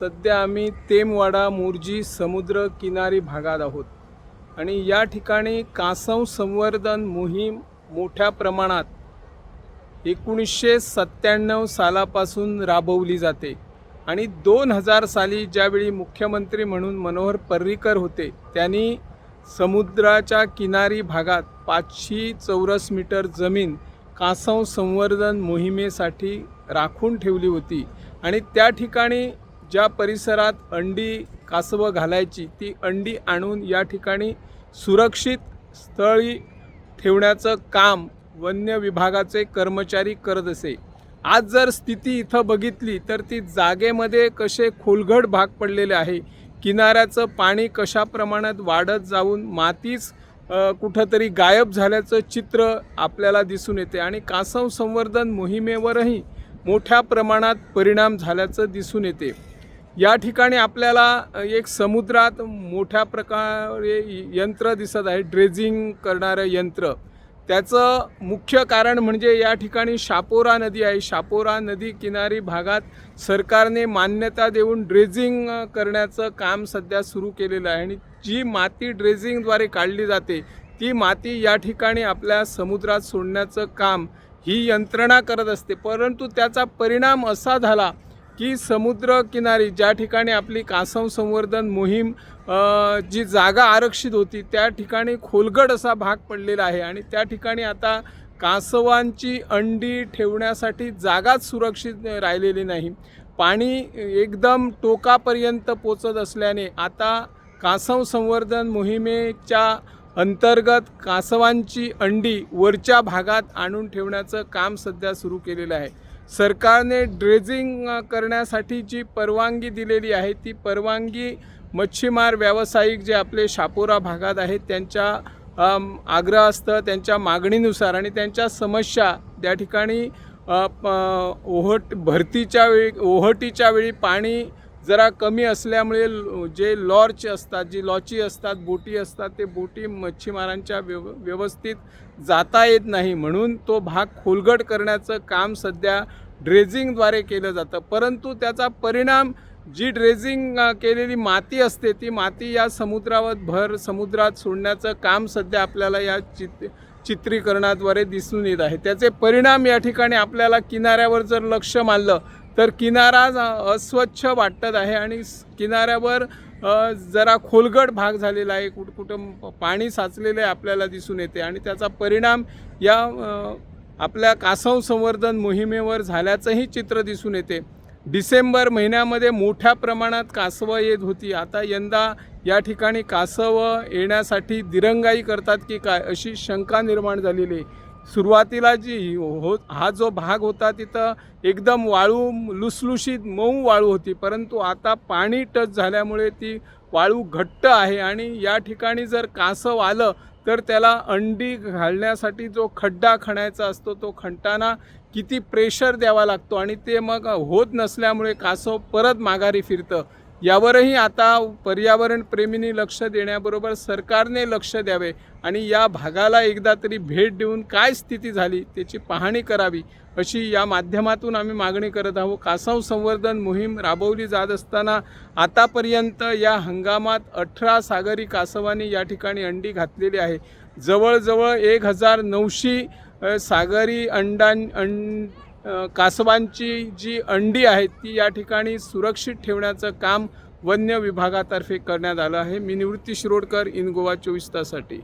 सध्या आम्ही तेमवाडा मोर्जी समुद्र किनारी भागात आहोत आणि या ठिकाणी कासव संवर्धन मोहीम मोठ्या प्रमाणात 1997 सालापासून राबवली जाते आणि 2000 साली ज्यावेळी मुख्यमंत्री म्हणून मनोहर पर्रीकर होते त्यांनी समुद्राच्या किनारी भागात 500 चौरस मीटर जमीन कासव संवर्धन मोहिमेसाठी राखून ठेवली होती आणि त्या ठिकाणी ज्या परिसरात अंडी कासवं घालायची ती अंडी आणून या ठिकाणी सुरक्षित स्थळी ठेवण्याचं काम वन्य विभागाचे कर्मचारी करत असे। आज जर स्थिती इथं बघितली तर ती जागेमध्ये कसे खोलगट भाग पडलेले आहे, किनाऱ्याचं पाणी कशा प्रमाणात वाढत जाऊन मातीच कुठंतरी गायब झाल्याचं चित्र आपल्याला दिसून येते आणि कासव संवर्धन मोहिमेवरही मोठ्या प्रमाणात परिणाम झाल्याचं दिसून येते। या ठिकाणी आपल्याला एक समुद्रात मोठ्या प्रकारे यंत्र दिसत आहे, ड्रेजिंग करणारं यंत्र। त्याचं मुख्य कारण म्हणजे या ठिकाणी शापोरा नदी आहे। शापोरा नदी किनारी भागात सरकारने मान्यता देऊन ड्रेजिंग करण्याचं काम सध्या सुरू केलेलं आहे आणि जी माती ड्रेजिंगद्वारे काढली जाते ती माती या ठिकाणी आपल्या समुद्रात सोडण्याचं काम ही यंत्रणा करत असते। परंतु त्याचा परिणाम असा झाला की समुद्र किनारी ज्या ठिकाणी आपली कासव संवर्धन मोहीम जी जागा आरक्षित होती त्या ठिकाणी खोलगट असा भाग पडलेला आहे आणि त्या ठिकाणी आता कासवांची अंडी ठेवण्यासाठी जागाच सुरक्षित राहिलेली नाही। पाणी एकदम टोकापर्यंत पोचत असल्याने आता कासव संवर्धन मोहिमेच्या अंतर्गत कासवांची अंडी वरच्या भागात आणून ठेवण्याचं काम सध्या सुरू केलेलं आहे। सरकारने ड्रेजिंग करण्यासाठी जी परवानगी दिलेली आहे ती परवानगी मच्छीमार व्यावसायिक जे आपले शापोरा भागात आहेत त्यांच्या आग्रह असतं, त्यांच्या मागणीनुसार आणि त्यांच्या समस्या त्या ठिकाणी ओहोटीच्या वेळी पाणी जरा कमी असल्यामुळे जे लॉर्च असतात, जी लॉची असतात, बोटी असतात, ते बोटी मच्छीमारांच्या व्यवस्थित जाता येत नाही म्हणून तो भाग खोलगट करण्याचं काम सध्या ड्रेजिंगद्वारे केलं जातं। परंतु त्याचा परिणाम जी ड्रेजिंग केलेली माती असते ती माती या समुद्रात सोडण्याचं काम सध्या आपल्याला या चित्रीकरणाद्वारे दिसून येत आहे। त्याचे परिणाम या ठिकाणी आपल्याला किनाऱ्यावर जर लक्ष मारलं तर किनारा अस्वच्छ वाटत आहे आणि किनाऱ्यावर जरा खोलगट भाग झालेला आहे, कुठं पाणी साचलेले आपल्याला दिसून येते आणि त्याचा परिणाम या आपल्या कासव संवर्धन मोहिमेवर झाल्याचंही चित्र दिसून येते। डिसेंबर महिन्यामध्ये मोठ्या प्रमाणात कासवं येत होती, आता यंदा या ठिकाणी कासवं येण्यासाठी दिरंगाई करतात की काय अशी शंका निर्माण झालेली आहे। सुरुवातीला हा जो भाग होता तिथं एकदम वाळू लुसलुशीत मऊ वाळू होती, परंतु आता पाणी टच झाल्यामुळे ती वाळू घट्ट आहे आणि या ठिकाणी जर कासव आलं तर त्याला अंडी घालण्यासाठी जो खड्डा खणायचा असतो तो खणताना किती प्रेशर द्यावा लागतो आणि ते मग होत नसल्यामुळे कासव परत माघारी फिरतं। यावरही आता पर्यावरण प्रेमींनी लक्ष देण्याबरोबर सरकारने लक्ष द्यावे आणि या भागाला एकदा तरी भेट देऊन काय स्थिती झाली त्याची पाहणी करावी अशी या माध्यमातून आम्ही मागणी करत आहोत। कासव संवर्धन मोहीम राबवली जात असताना आतापर्यंत या हंगामात 18 सागरी कासवांनी या ठिकाणी अंडी घातलेली आहे। जवळजवळ 1900 सागरी कासवांची जी अंडी आहेत ती या ठिकाणी सुरक्षित ठेवण्याचं काम वन्य विभागातर्फे करण्यात आलं आहे। मी निवृत्ती शिरोडकर, इन गोवा 24 ताससाठी।